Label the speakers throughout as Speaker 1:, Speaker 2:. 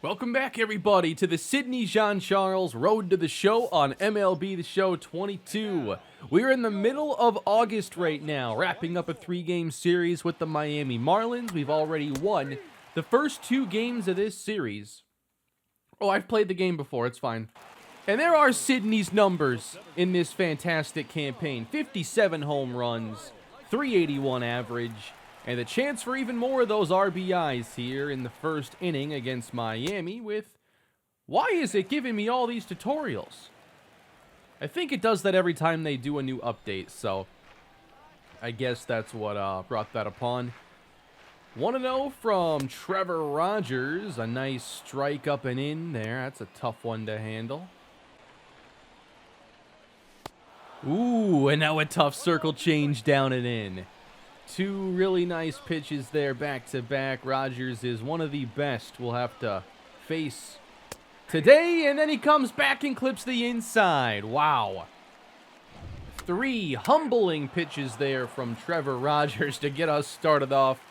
Speaker 1: Welcome back, everybody, to the Sidney Jean-Charles Road to the Show on MLB The Show 22. We're in the middle of August right now, wrapping up a 3-game series with the Miami Marlins. We've already won the first 2 games of this series. Oh, I've played the game before, it's fine. And there are Sidney's numbers in this fantastic campaign. 57 home runs, 381 average, and a chance for even more of those RBIs here in the first inning against Miami with... Why is it giving me all these tutorials? I think it does that every time they do a new update, so... I guess that's what brought that upon. 1-0 from Trevor Rogers. A nice strike up and in there. That's a tough one to handle. Ooh, and now a tough circle change down and in. 2 really nice pitches there back-to-back. Rogers is one of the best we'll have to face today, and then he comes back and clips the inside. Wow. 3 humbling pitches there from Trevor Rogers to get us started off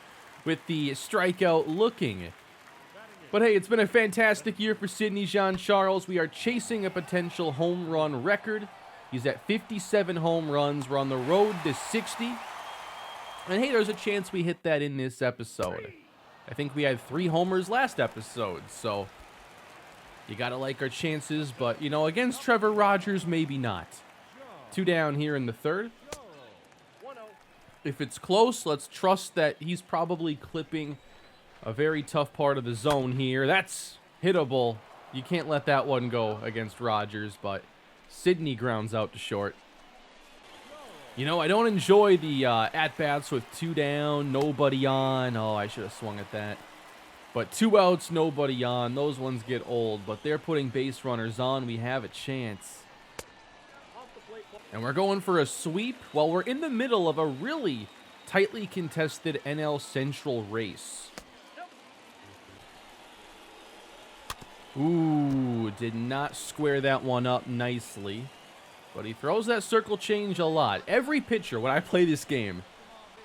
Speaker 1: with the strikeout looking. But hey, it's been a fantastic year for Sidney Jean-Charles. We are chasing a potential home run record. He's at 57 home runs. We're on the road to 60. And hey, there's a chance we hit that in this episode. I think we had 3 homers last episode, so you gotta like our chances, but, you know, against Trevor Rogers, maybe not. 2 down here in the third. If it's close, let's trust that he's probably clipping a very tough part of the zone here. That's hittable. You can't let that one go against Rogers, but Sidney grounds out to short. You know, I don't enjoy the at-bats with 2 down, nobody on. Oh, I should have swung at that. But 2 outs, nobody on. Those ones get old, but they're putting base runners on. We have a chance. And we're going for a sweep while we're in the middle of a really tightly contested NL Central race. Ooh, did not square that one up nicely. But he throws that circle change a lot. Every pitcher, when I play this game,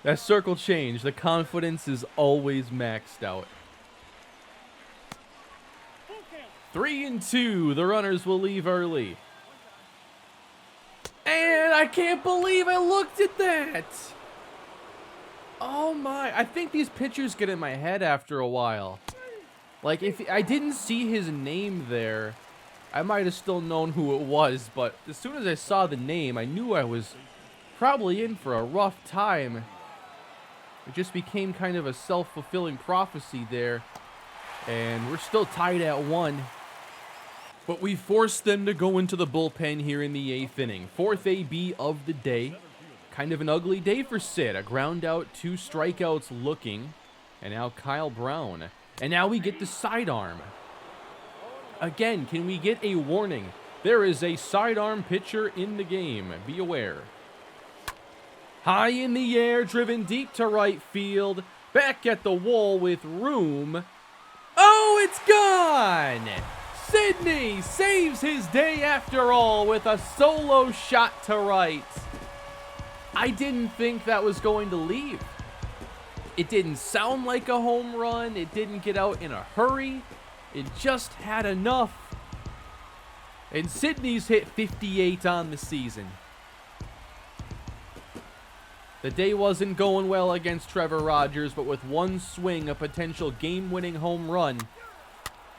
Speaker 1: that circle change, the confidence is always maxed out. 3-2, the runners will leave early. And I can't believe I looked at that. Oh my, I think these pitchers get in my head after a while. Like, if I didn't see his name there, I might have still known who it was, but as soon as I saw the name, I knew I was probably in for a rough time. It just became kind of a self-fulfilling prophecy there, and we're still tied at 1. But we forced them to go into the bullpen here in the 8th inning. 4th AB of the day. Kind of an ugly day for Sid. A ground out, 2 strikeouts looking, and now Kyle Brown. And now we get the sidearm. Again, can we get a warning? There is a sidearm pitcher in the game. Be aware. High in the air, driven deep to right field. Back at the wall with room. Oh, it's gone! Sidney saves his day after all with a solo shot to right. I didn't think that was going to leave. It didn't sound like a home run. It didn't get out in a hurry. It just had enough. And Sidney's hit 58 on the season. The day wasn't going well against Trevor Rogers, but with 1 swing, a potential game-winning home run,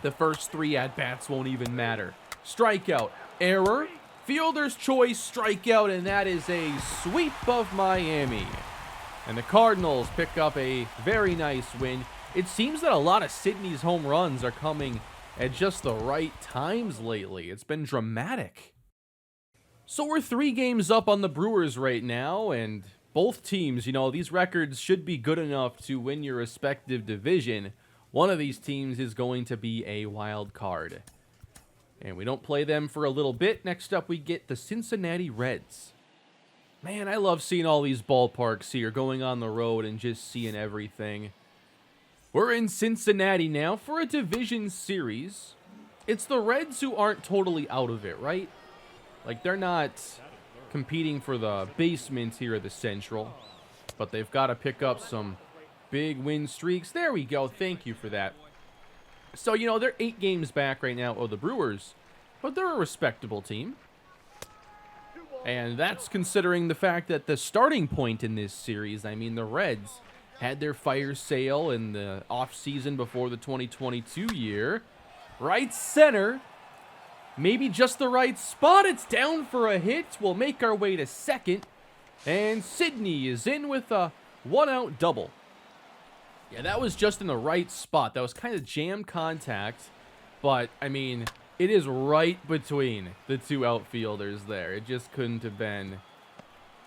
Speaker 1: the first 3 at-bats won't even matter. Strikeout, error, fielder's choice, strikeout, and that is a sweep of Miami. And the Cardinals pick up a very nice win. It seems that a lot of Sidney's home runs are coming at just the right times lately. It's been dramatic. So we're 3 games up on the Brewers right now, and both teams, you know, these records should be good enough to win your respective division. One of these teams is going to be a wild card. And we don't play them for a little bit. Next up, we get the Cincinnati Reds. Man, I love seeing all these ballparks here, going on the road and just seeing everything. We're in Cincinnati now for a division series. It's the Reds who aren't totally out of it, right? Like, they're not competing for the basement here at the Central, but they've got to pick up some big win streaks. There we go. Thank you for that. So, you know, they're 8 games back right now of the Brewers, but they're a respectable team. And that's considering the fact that the starting point in this series, I mean, the Reds had their fire sale in the offseason before the 2022 year. Right center, maybe just the right spot. It's down for a hit. We'll make our way to second. And Sydney is in with a 1-out double. Yeah, that was just in the right spot. That was kind of jam contact. But, I mean, it is right between the 2 outfielders there. It just couldn't have been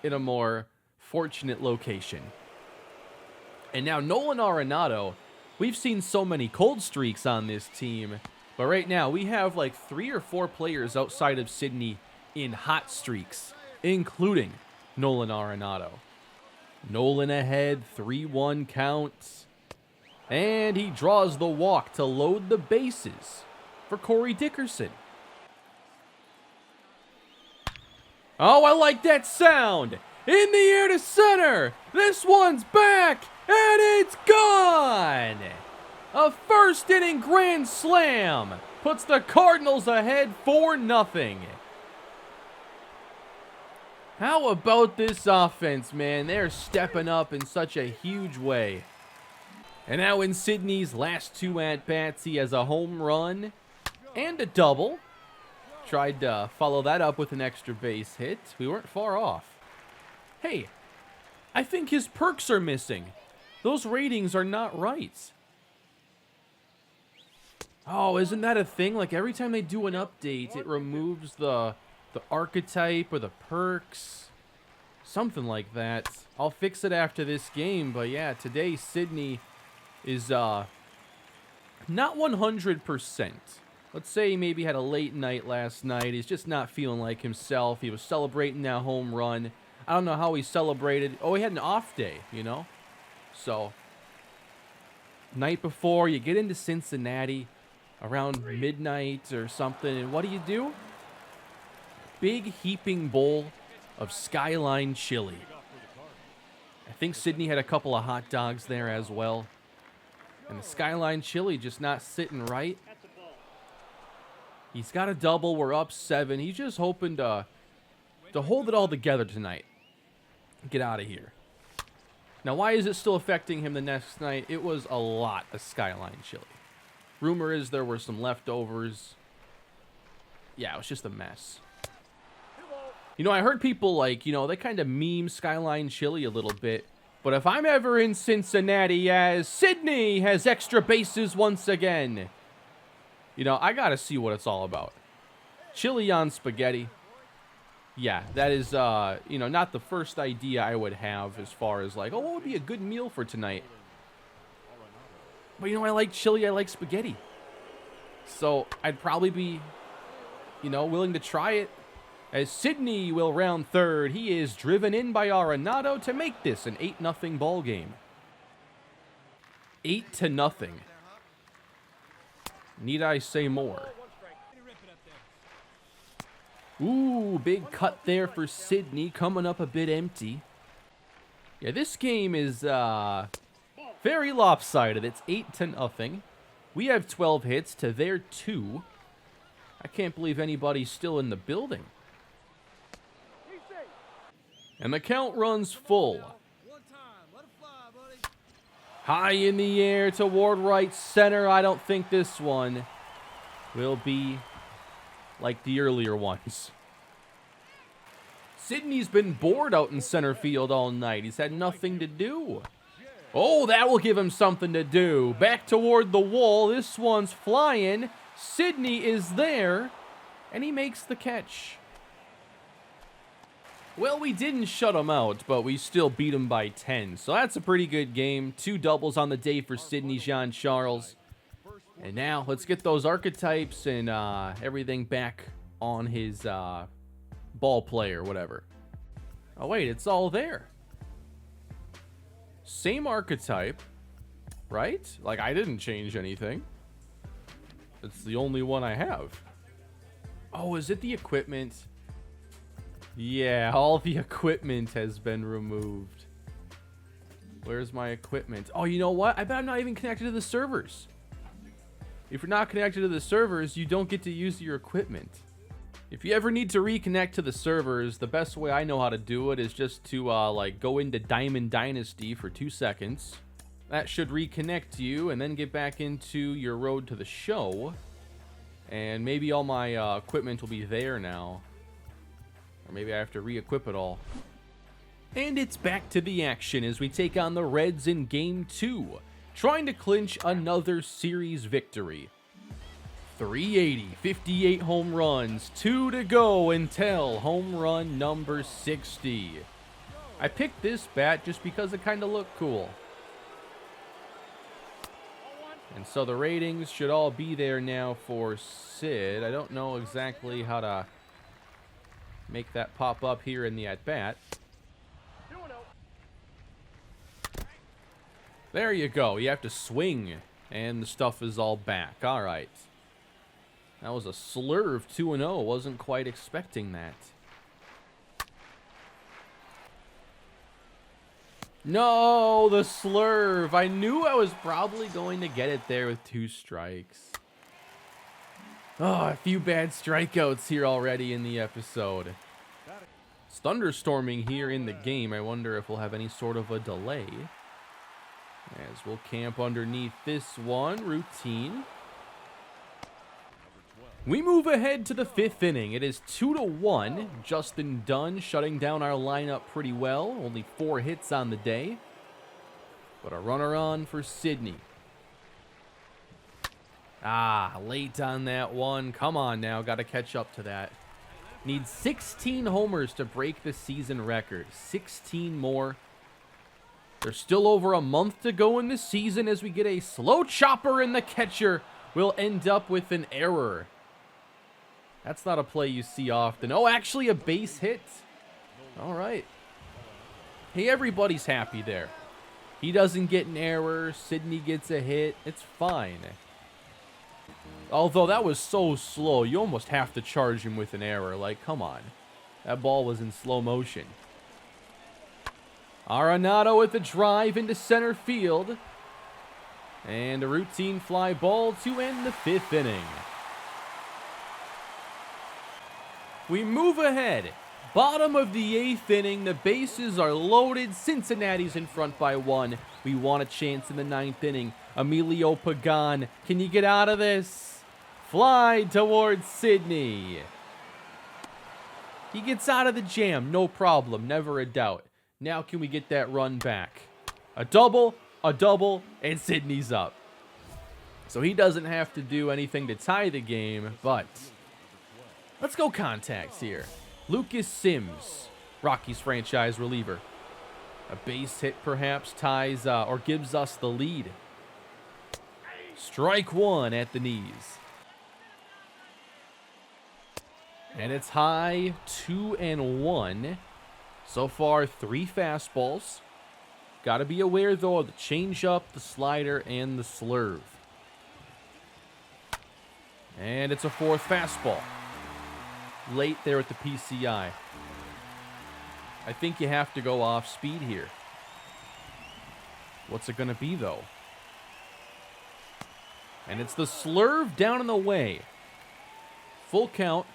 Speaker 1: in a more fortunate location. And now Nolan Arenado, we've seen so many cold streaks on this team. But right now, we have like 3 or 4 players outside of Sydney in hot streaks, including Nolan Arenado. Nolan ahead, 3-1 count. And he draws the walk to load the bases for Corey Dickerson. Oh, I like that sound. In the air to center. This one's back, and it's gone. A first inning grand slam puts the Cardinals ahead 4-0. How about this offense, man? They're stepping up in such a huge way. And now in Sydney's last 2 at-bats, he has a home run and a double. Tried to follow that up with an extra base hit. We weren't far off. Hey, I think his perks are missing. Those ratings are not right. Oh, isn't that a thing? Like every time they do an update, it removes the archetype or the perks. Something like that. I'll fix it after this game, but yeah, today Sydney is not 100%. Let's say he maybe had a late night last night. He's just not feeling like himself. He was celebrating that home run. I don't know how he celebrated. Oh, he had an off day, you know? So, night before, you get into Cincinnati around midnight or something, and what do? Big heaping bowl of Skyline chili. I think Sydney had a couple of hot dogs there as well. And the Skyline chili just not sitting right. He's got a double. We're up 7. He's just hoping to hold it all together tonight. Get out of here. Now, why is it still affecting him the next night? It was a lot of Skyline chili. Rumor is there were some leftovers. Yeah, it was just a mess. You know, I heard people like, you know, they kind of meme Skyline chili a little bit. But if I'm ever in Cincinnati as Sydney has extra bases once again, you know, I got to see what it's all about. Chili on spaghetti. Yeah, that is, you know, not the first idea I would have as far as like, oh, what would be a good meal for tonight? But, you know, I like chili, I like spaghetti. So I'd probably be, you know, willing to try it. As Sydney will round third, he is driven in by Arenado to make this an 8-0 ball game. 8-0. Need I say more? Ooh, big cut there for Sydney, coming up a bit empty. Yeah, this game is very lopsided. It's 8-0. We have 12 hits to their 2. I can't believe anybody's still in the building. And the count runs full. High in the air toward right center. I don't think this one will be like the earlier ones. Sydney's been bored out in center field all night. He's had nothing to do. Oh, that will give him something to do. Back toward the wall. This one's flying. Sydney is there, and he makes the catch. Well, we didn't shut him out, but we still beat him by 10. So that's a pretty good game. 2 doubles on the day for Sydney Jean-Charles. And now let's get those archetypes and everything back on his ball play or whatever. Oh, wait, it's all there. Same archetype, right? Like, I didn't change anything. It's the only one I have. Oh, is it the equipment? Yeah, all the equipment has been removed. Where's my equipment? Oh, you know what? I bet I'm not even connected to the servers. If you're not connected to the servers, you don't get to use your equipment. If you ever need to reconnect to the servers, the best way I know how to do it is just to like go into Diamond Dynasty for 2 seconds. That should reconnect you, and then get back into your road to the show. And maybe all my equipment will be there now. Or maybe I have to re-equip it all. And it's back to the action as we take on the Reds in Game 2, trying to clinch another series victory. 380, 58 home runs, 2 to go until home run number 60. I picked this bat just because it kind of looked cool. And so the ratings should all be there now for Sid. I don't know exactly how to make that pop up here in the at-bat. There you go. You have to swing, and the stuff is all back. All right. That was a slurve 2-0. Wasn't quite expecting that. No, the slurve. I knew I was probably going to get it there with 2 strikes. Oh, a few bad strikeouts here already in the episode. It's thunderstorming here in the game. I wonder if we'll have any sort of a delay. As we'll camp underneath this one. Routine. We move ahead to the 5th inning. It is 2-1. Justin Dunn shutting down our lineup pretty well. Only 4 hits on the day. But a runner on for Sydney. Ah, late on that one. Come on now. Got to catch up to that. Needs 16 homers to break the season record. 16 more. There's still over a month to go in the season as we get a slow chopper, and the catcher will end up with an error. That's not a play you see often. Oh, actually a base hit. All right. Hey, everybody's happy there. He doesn't get an error. Sydney gets a hit. It's fine. Although that was so slow, you almost have to charge him with an error. Like, come on. That ball was in slow motion. Arenado with a drive into center field. And a routine fly ball to end the 5th inning. We move ahead. Bottom of the 8th inning. The bases are loaded. Cincinnati's in front by 1. We want a chance in the 9th inning. Emilio Pagan. Can you get out of this? Fly towards Sydney. He gets out of the jam. No problem. Never a doubt. Now can we get that run back? A double, and Sydney's up. So he doesn't have to do anything to tie the game, but let's go contacts here. Lucas Sims, Rockies franchise reliever. A base hit perhaps ties or gives us the lead. Strike 1 at the knees. And it's high, 2-1. So far, 3 fastballs. Got to be aware, though, of the changeup, the slider, and the slurve. And it's a 4th fastball. Late there at the PCI. I think you have to go off speed here. What's it going to be, though? And it's the slurve down in the way. Full count.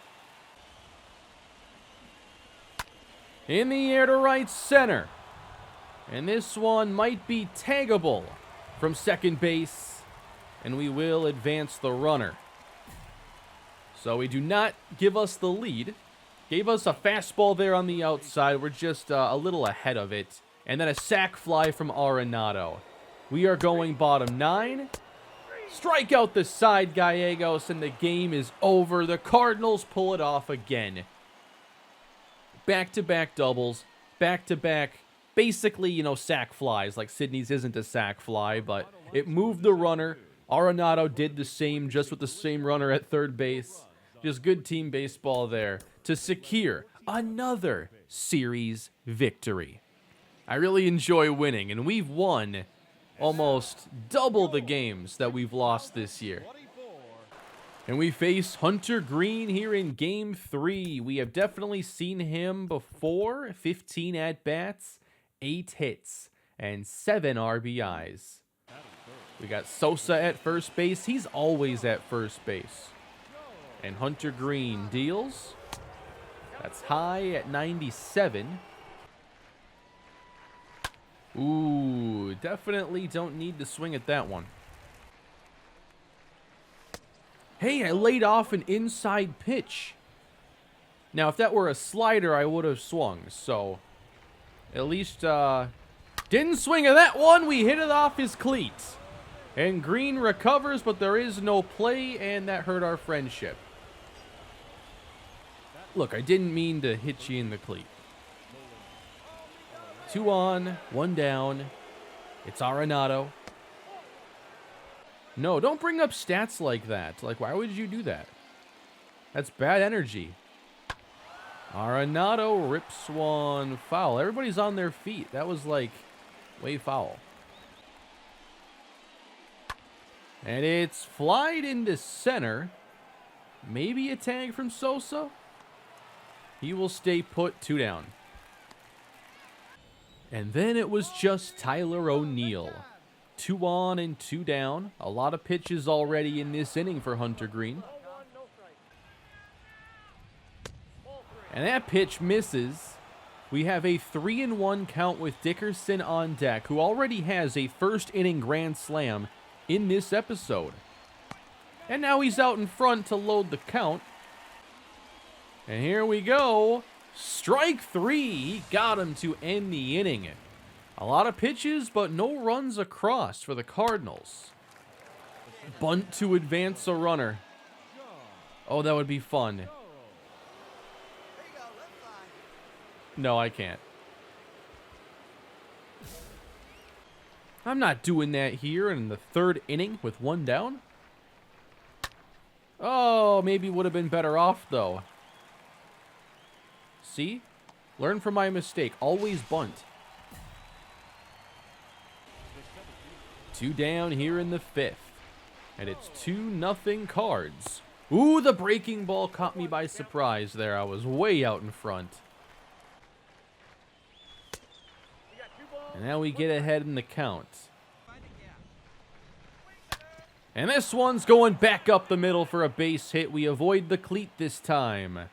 Speaker 1: In the air to right center. And this one might be taggable from second base. And we will advance the runner. So we do not give us the lead. Gave us a fastball there on the outside. We're just a little ahead of it. And then a sac fly from Arenado. We are going bottom 9. Strike out the side, Gallegos, and the game is over. The Cardinals pull it off again. Back-to-back doubles, back-to-back, basically, sac flies. Like Sydney's isn't a sac fly, but it moved the runner. Arenado did the same, just with the same runner at third base. Just good team baseball there to secure another series victory. I really enjoy winning, and we've won almost double the games that we've lost this year. And we face Hunter Green here in Game 3. We have definitely seen him before. 15 at-bats, 8 hits, and 7 RBIs. We got Sosa at first base. He's always at first base. And Hunter Green deals. That's high at 97. Ooh, definitely don't need to swing at that one. Hey, I laid off an inside pitch. Now, if that were a slider, I would have swung. So, at least, didn't swing at that one. We hit it off his cleats. And Green recovers, but there is no play, and that hurt our friendship. Look, I didn't mean to hit you in the cleat. 2 on, 1 down. It's Arenado. No, don't bring up stats like that. Like, why would you do that? That's bad energy. Arenado rips one foul. Everybody's on their feet. That was, like, way foul. And it's flied into center. Maybe a tag from Sosa. He will stay put, 2 down. And then it was just Tyler O'Neill. 2 on and 2 down. A lot of pitches already in this inning for Hunter Green. And that pitch misses. We have a 3-1 count with Dickerson on deck, who already has a first inning grand slam in this episode. And now he's out in front to load the count. And here we go. Strike 3. He got him to end the inning. A lot of pitches, but no runs across for the Cardinals. Bunt to advance a runner. Oh, that would be fun. No, I can't. I'm not doing that here in the 3rd inning with 1 down. Oh, maybe would have been better off, though. See? Learn from my mistake. Always bunt. 2 down here in the 5th. And it's 2-0 Cards. Ooh, the breaking ball caught me by surprise there. I was way out in front. And now we get ahead in the count. And this one's going back up the middle for a base hit. We avoid the cleat this time.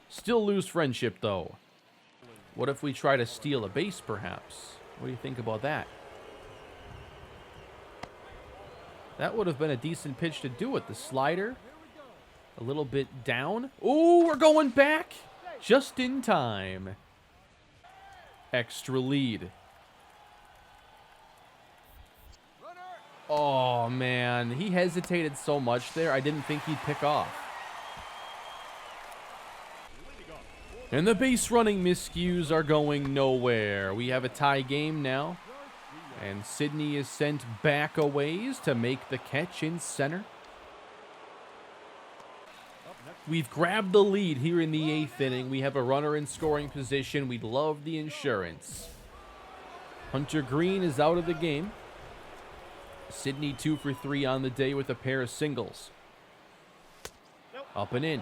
Speaker 1: Still lose friendship, though. What if we try to steal a base, perhaps? What do you think about that? That would have been a decent pitch to do it. The slider. A little bit down. Ooh, we're going back. Just in time. Extra lead. Oh, man. He hesitated so much there. I didn't think he'd pick off. And the base running miscues are going nowhere. We have a tie game now. And Sydney is sent back a ways to make the catch in center. We've grabbed the lead here in the 8th inning. We have a runner in scoring position. We'd love the insurance. Hunter Green is out of the game. Sydney 2 for 3 on the day with a pair of singles. Up and in.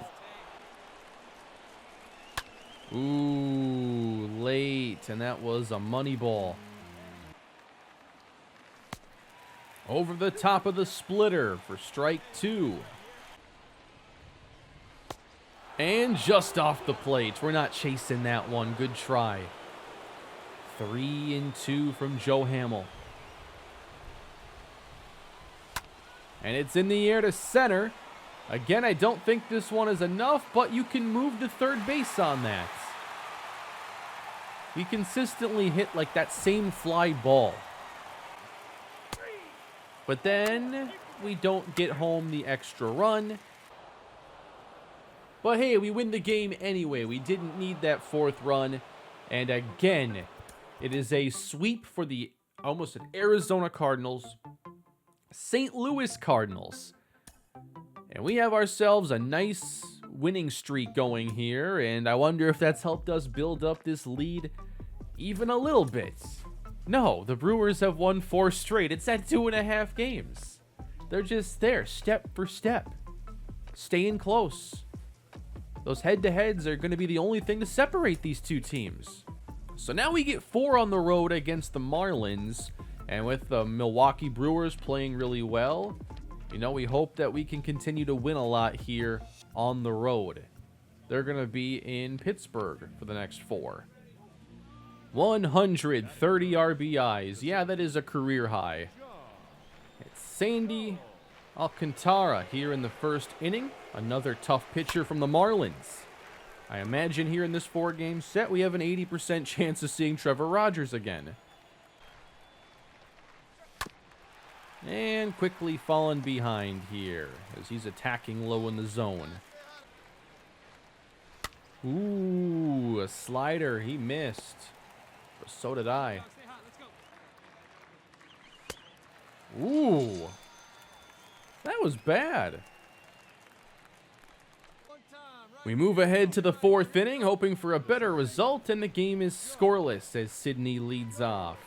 Speaker 1: Ooh, late, and that was a money ball. Over the top of the splitter for strike 2. And just off the plate. We're not chasing that one. Good try. 3-2 from Joe Hamill. And it's in the air to center. Again, I don't think this one is enough, but you can move to third base on that. We consistently hit like that same fly ball. But then we don't get home the extra run. But hey, we win the game anyway. We didn't need that 4th run. And again, it is a sweep for the almost an Arizona Cardinals. St. Louis Cardinals. And we have ourselves a nice winning streak going here, and I wonder if that's helped us build up this lead even a little bit. No, the Brewers have won 4 straight. It's at 2.5 games. They're just there, step for step, staying close. Those head-to-heads are going to be the only thing to separate these two teams. So now we get 4 on the road against the Marlins. And with the Milwaukee Brewers playing really well, you know, we hope that we can continue to win a lot here on the road. They're going to be in Pittsburgh for the next 4. 130 RBIs. Yeah, that is a career high. It's Sandy Alcantara here in the first inning. Another tough pitcher from the Marlins. I imagine here in this 4-game set, we have an 80% chance of seeing Trevor Rogers again. And quickly falling behind here as he's attacking low in the zone. Ooh, a slider. He missed. But so did I. Ooh. That was bad. We move ahead to the 4th inning, hoping for a better result, and the game is scoreless as Sydney leads off.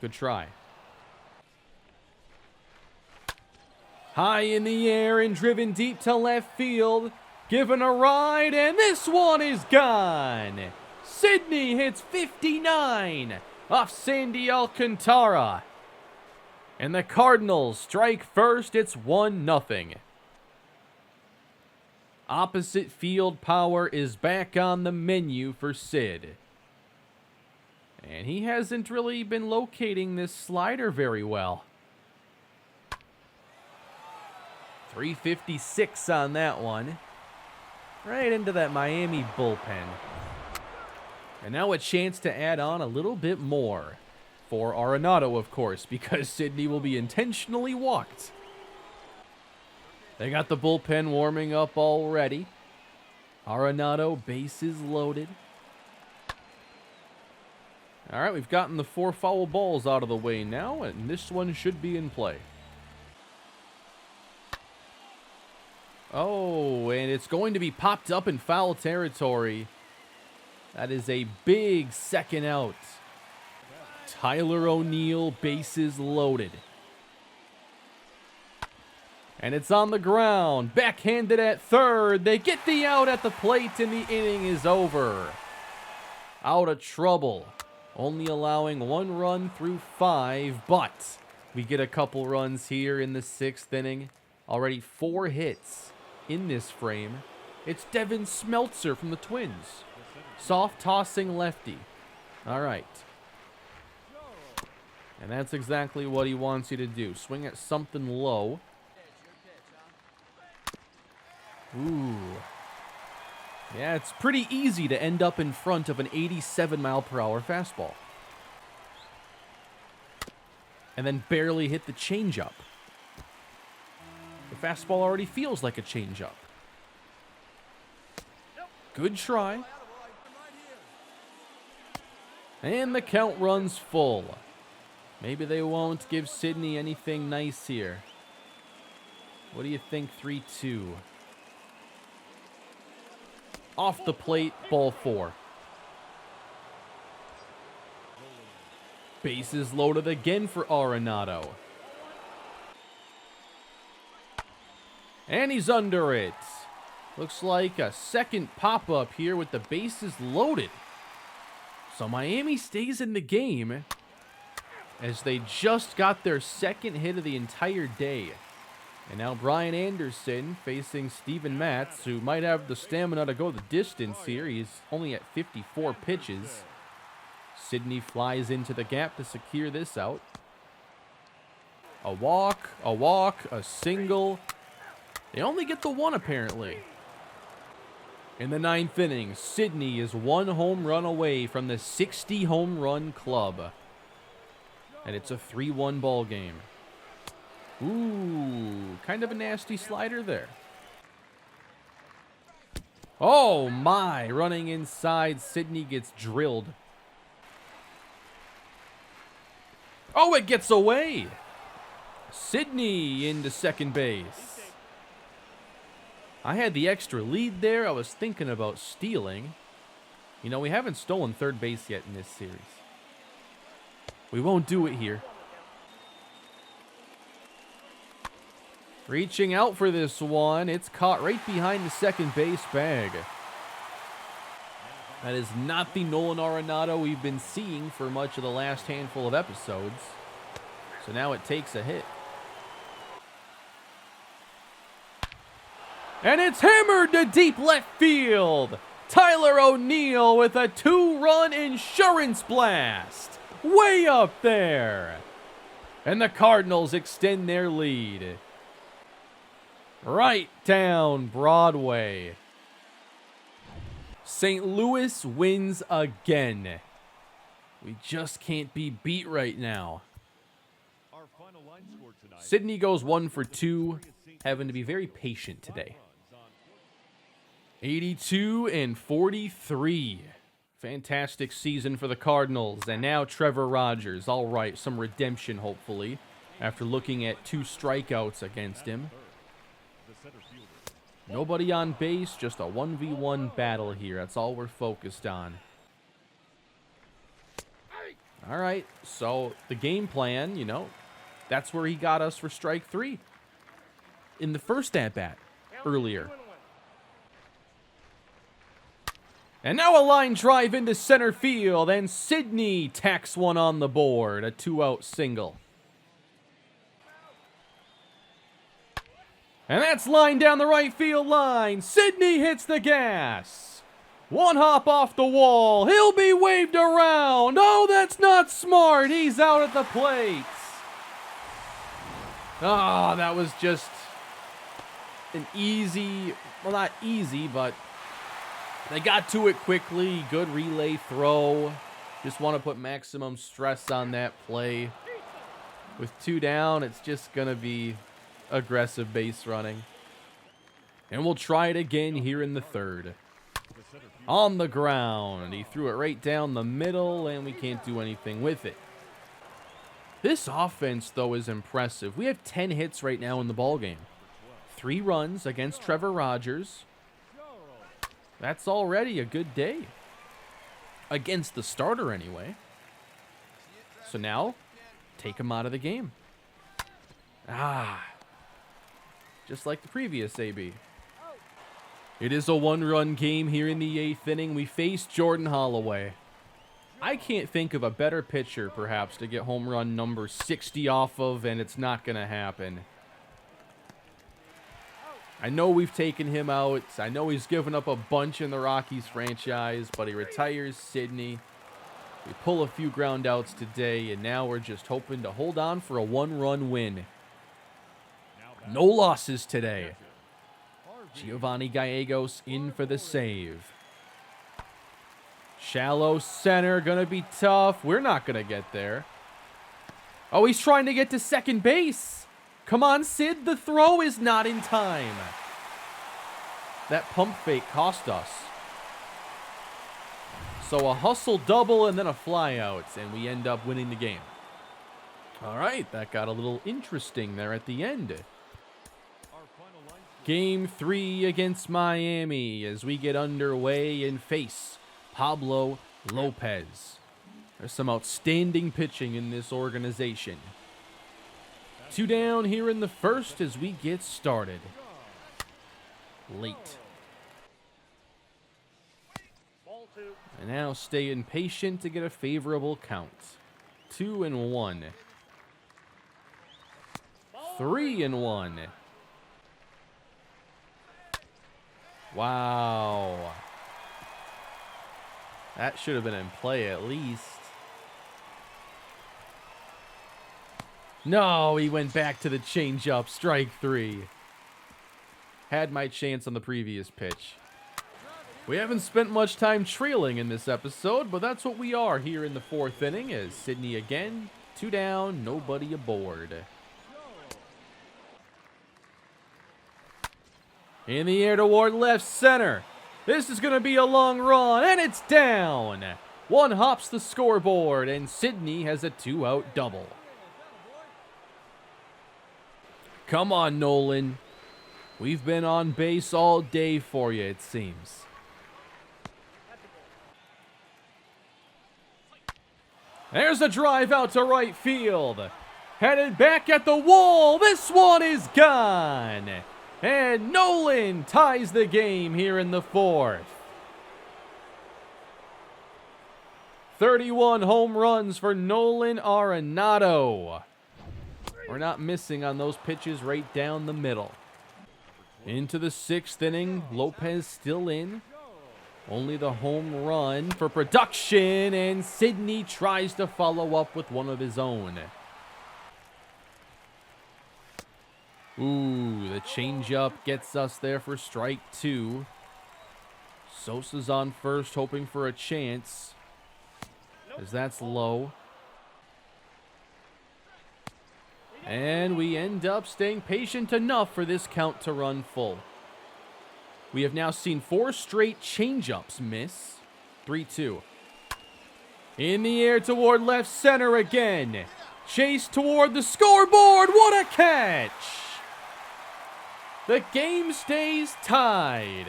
Speaker 1: Good try. High in the air and driven deep to left field. Given a ride, and this one is gone. Sydney hits 59 off Sandy Alcantara. And the Cardinals strike first. It's 1-0. Opposite field power is back on the menu for Sid. And he hasn't really been locating this slider very well. 356 on that one. Right into that Miami bullpen. And now a chance to add on a little bit more. For Arenado, of course, because Sydney will be intentionally walked. They got the bullpen warming up already. Arenado, bases loaded. All right, we've gotten the 4 foul balls out of the way now, and this one should be in play. Oh, and it's going to be popped up in foul territory. That is a big second out. Tyler O'Neill, bases loaded. And it's on the ground. Backhanded at third. They get the out at the plate, and the inning is over. Out of trouble. Only allowing 1 run through 5, but we get a couple runs here in the 6th inning. Already 4 hits in this frame. It's Devin Smeltzer from the Twins. Soft tossing lefty. All right. And that's exactly what he wants you to do. Swing at something low. Ooh. Yeah, it's pretty easy to end up in front of an 87-mile-per-hour fastball. And then barely hit the changeup. The fastball already feels like a changeup. Good try. And the count runs full. Maybe they won't give Sydney anything nice here. What do you think? 3-2. Off the plate, ball 4. Bases loaded again for Arenado. And he's under it. Looks like a second pop-up here with the bases loaded. So Miami stays in the game as they just got their second hit of the entire day. And now Brian Anderson facing Steven Matz, who might have the stamina to go the distance here. He's only at 54 pitches. Sydney flies into the gap to secure this out. A walk, a single. They only get the 1 apparently. In the 9th inning, Sydney is 1 home run away from the 60 home run club. And it's a 3-1 ball game. Ooh, kind of a nasty slider there. Oh my, running inside, Sydney gets drilled. Oh, it gets away. Sydney into second base. I had the extra lead there. I was thinking about stealing. You know, we haven't stolen third base yet in this series. We won't do it here. Reaching out for this one. It's caught right behind the second base bag. That is not the Nolan Arenado we've been seeing for much of the last handful of episodes. So now it takes a hit. And it's hammered to deep left field. Tyler O'Neill with a 2-run insurance blast. Way up there. And the Cardinals extend their lead. Right down Broadway. St. Louis wins again. We just can't be beat right now. Sydney goes 1 for 2, having to be very patient today. 82 and 43. Fantastic season for the Cardinals. And now Trevor Rogers. All right, some redemption, hopefully, after looking at 2 strikeouts against him. Nobody on base, just a 1v1 battle here. That's all we're focused on. All right, so the game plan, you know, that's where he got us for strike 3 in the first at-bat earlier. And now a line drive into center field, and Sydney tacks one on the board, a 2-out single. And that's lined down the right field line. Sydney hits the gas. 1 hop off the wall. He'll be waved around. Oh, that's not smart. He's out at the plate. Ah, that was just an easy, well, not easy, but they got to it quickly. Good relay throw. Just want to put maximum stress on that play. With 2 down, it's just going to be aggressive base running. And we'll try it again here in the third. On the ground. He threw it right down the middle, and we can't do anything with it. This offense, though, is impressive. We have 10 hits right now in the ballgame. 3 runs against Trevor Rogers. That's already a good day. Against the starter, anyway. So now, take him out of the game. Just like the previous AB. It is a 1-run game here in the 8th inning. We face Jordan Holloway. I can't think of a better pitcher, perhaps, to get home run number 60 off of, and it's not going to happen. I know we've taken him out. I know he's given up a bunch in the Rockies franchise, but he retires Sydney. We pull a few ground outs today, and now we're just hoping to hold on for a 1-run win. No losses today. Giovanni Gallegos in for the save. Shallow center, gonna be tough. We're not gonna get there. Oh, he's trying to get to second base. Come on, Sid, the throw is not in time. That pump fake cost us. So a hustle double and then a fly out, and we end up winning the game. All right, that got a little interesting there at the end. Game 3 against Miami as we get underway and face Pablo Lopez. There's some outstanding pitching in this organization. 2 down here in the first as we get started. Late. And now staying patient to get a favorable count. 2-1. 3-1. Wow. That should have been in play at least. No, he went back to the changeup. Strike 3. Had my chance on the previous pitch. We haven't spent much time trailing in this episode, but that's what we are here in the 4th inning as Sydney again. 2 down, nobody aboard. In the air toward left center. This is going to be a long run, and it's down. 1 hops the scoreboard, and Sydney has a 2-out double. Come on, Nolan. We've been on base all day for you, it seems. There's a drive out to right field. Headed back at the wall. This one is gone. And Nolan ties the game here in the 4th. 31 home runs for Nolan Arenado. We're not missing on those pitches right down the middle. Into the 6th inning. Lopez still in. Only the home run for production, and Sidney tries to follow up with one of his own. Ooh, the changeup gets us there for strike 2. Sosa's on first, hoping for a chance, as that's low. And we end up staying patient enough for this count to run full. We have now seen 4 straight changeups miss. 3-2. In the air toward left center again. Chase toward the scoreboard. What a catch! The game stays tied.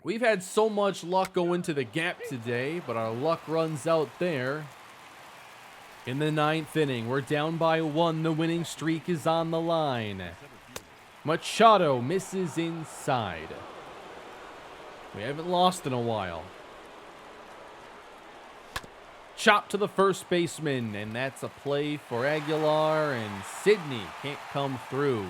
Speaker 1: We've had so much luck go into the gap today, but our luck runs out there. In the 9th inning, we're down by 1. The winning streak is on the line. Machado misses inside. We haven't lost in a while. Chop to the first baseman, and that's a play for Aguilar, and Sidney can't come through.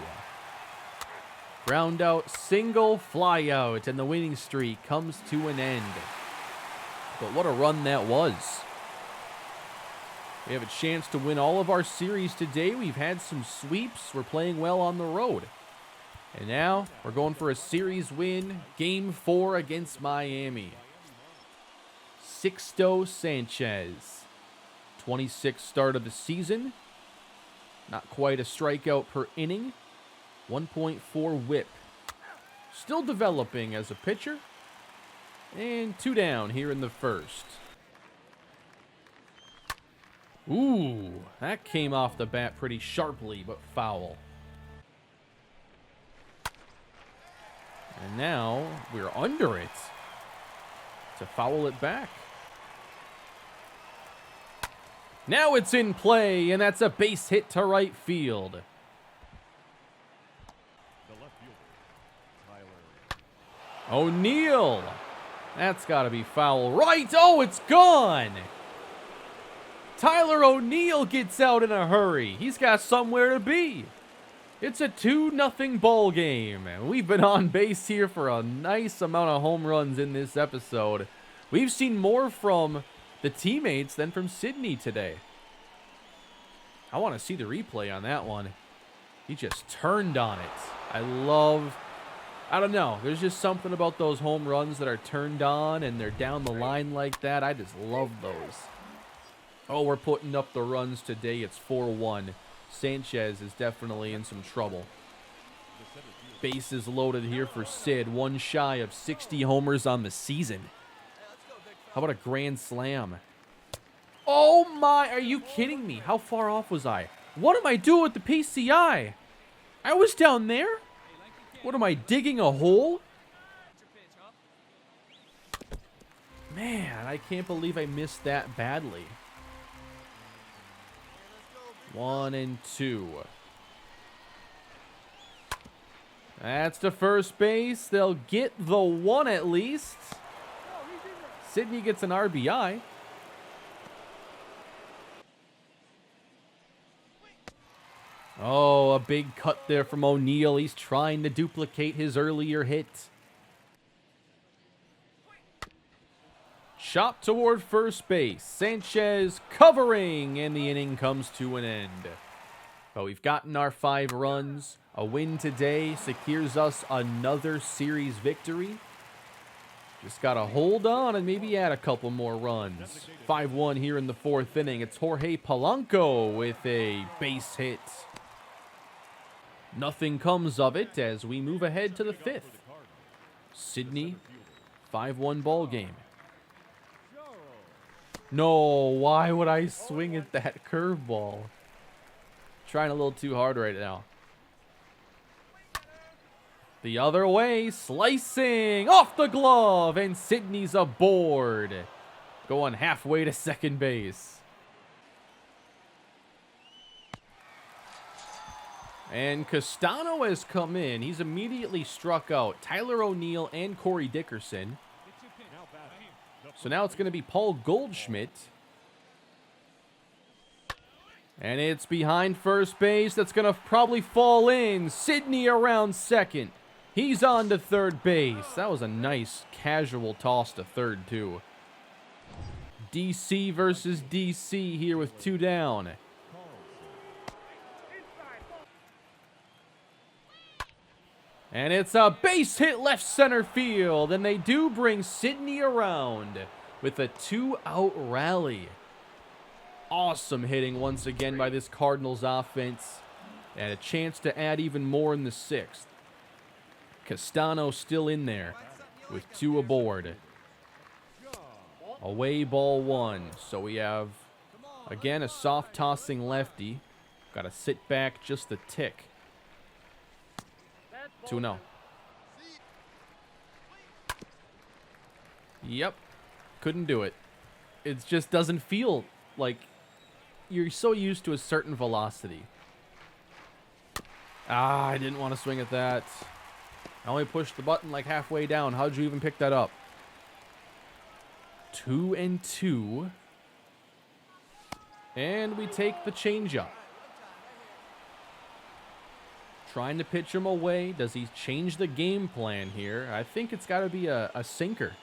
Speaker 1: Ground out, single, fly out, and the winning streak comes to an end. But what a run that was. We have a chance to win all of our series today. We've had some sweeps. We're playing well on the road. And now we're going for a series win, Game 4 against Miami. Sixto Sanchez, 26th start of the season. Not quite a strikeout per inning. 1.4 whip. Still developing as a pitcher. And 2 down here in the 1st. Ooh, that came off the bat pretty sharply, but foul. And now we're under it to foul it back. Now it's in play, and that's a base hit to right field. O'Neal. That's got to be foul right. Oh, it's gone. Tyler O'Neill gets out in a hurry. He's got somewhere to be. It's a 2-0 ball game. We've been on base here for a nice amount of home runs in this episode. We've seen more from the teammates than from Sidney today. I want to see the replay on that one. He just turned on it. I don't know. There's just something about those home runs that are turned on and they're down the line like that. I just love those. Oh, we're putting up the runs today. It's 4-1. Sanchez is definitely in some trouble. Bases loaded here for Sid. 1 shy of 60 homers on the season. How about a grand slam? Oh my, are you kidding me? How far off was I? What am I doing with the PCI? I was down there? What am I, digging a hole? Man, I can't believe I missed that badly. 1-2. That's to first base. They'll get the 1 at least. Sidney gets an RBI. Oh, a big cut there from O'Neal. He's trying to duplicate his earlier hit. Chop toward first base. Sanchez covering, and the inning comes to an end. But we've gotten our 5 runs. A win today secures us another series victory. Just got to hold on and maybe add a couple more runs. 5-1 here in the 4th inning. It's Jorge Polanco with a base hit. Nothing comes of it as we move ahead to the 5th. Sidney, 5-1 ball game. No, why would I swing at that curveball? Trying a little too hard right now. The other way, slicing off the glove, and Sidney's aboard. Going halfway to second base. And Castano has come in. He's immediately struck out Tyler O'Neill and Corey Dickerson. So now it's going to be Paul Goldschmidt. And it's behind first base. That's going to probably fall in. Sydney around second. He's on to third base. That was a nice casual toss to third, too. DC versus DC here with 2 down. And it's a base hit left center field. And they do bring Sydney around with a 2-out rally. Awesome hitting once again by this Cardinals offense. And a chance to add even more in the 6th. Castano still in there with 2 aboard. Away ball 1. So we have, again, a soft tossing lefty. Got to sit back just a tick. 2-0. Yep. Couldn't do it. It just doesn't feel like you're so used to a certain velocity. I didn't want to swing at that. I only pushed the button like halfway down. How'd you even pick that up? 2-2. And we take the changeup. Trying to pitch him away. Does he change the game plan here? I think it's got to be a sinker.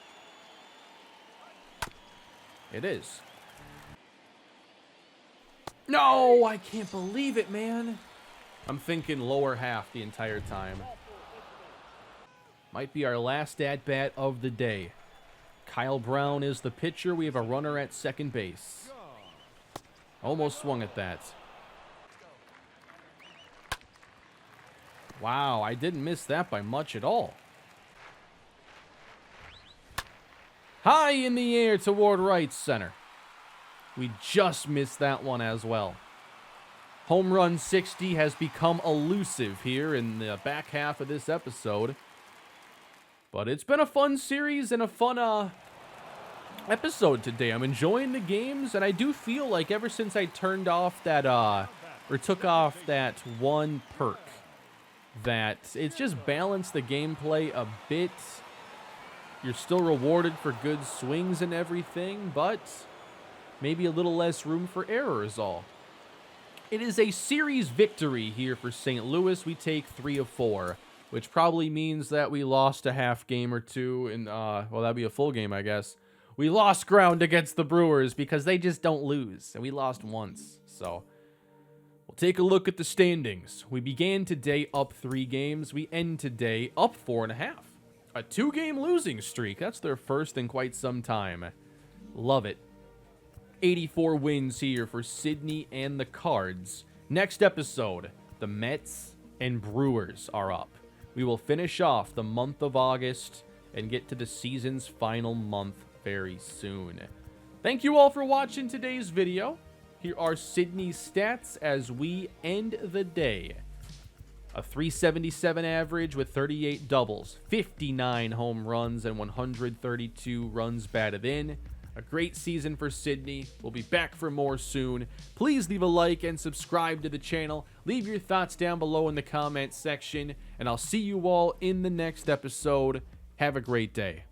Speaker 1: It is. No, I can't believe it, man. I'm thinking lower half the entire time. Might be our last at-bat of the day. Kyle Brown is the pitcher. We have a runner at second base. Almost swung at that. Wow, I didn't miss that by much at all. High in the air toward right center. We just missed that one as well. Home run 60 has become elusive here in the back half of this episode. But it's been a fun series and a fun episode today. I'm enjoying the games, and I do feel like ever since I turned off that, or took off that one perk, that it's just balanced the gameplay a bit. You're still rewarded for good swings and everything, but maybe a little less room for error is all. It is a series victory here for St. Louis. We take 3 of 4, which probably means that we lost a half game or two. And well, that'd be a full game, I guess. We lost ground against the Brewers because they just don't lose, and we lost once. So we'll take a look at the standings. We began today up 3 games. We end today up 4.5. A 2-game losing streak. That's their first in quite some time. Love it. 84 wins here for Sydney and the Cards. Next episode, the Mets and Brewers are up. We will finish off the month of August and get to the season's final month very soon. Thank you all for watching today's video. Here are Sydney's stats as we end the day. A 377 average with 38 doubles, 59 home runs, and 132 runs batted in. A great season for Sydney. We'll be back for more soon. Please leave a like and subscribe to the channel. Leave your thoughts down below in the comments section, and I'll see you all in the next episode. Have a great day.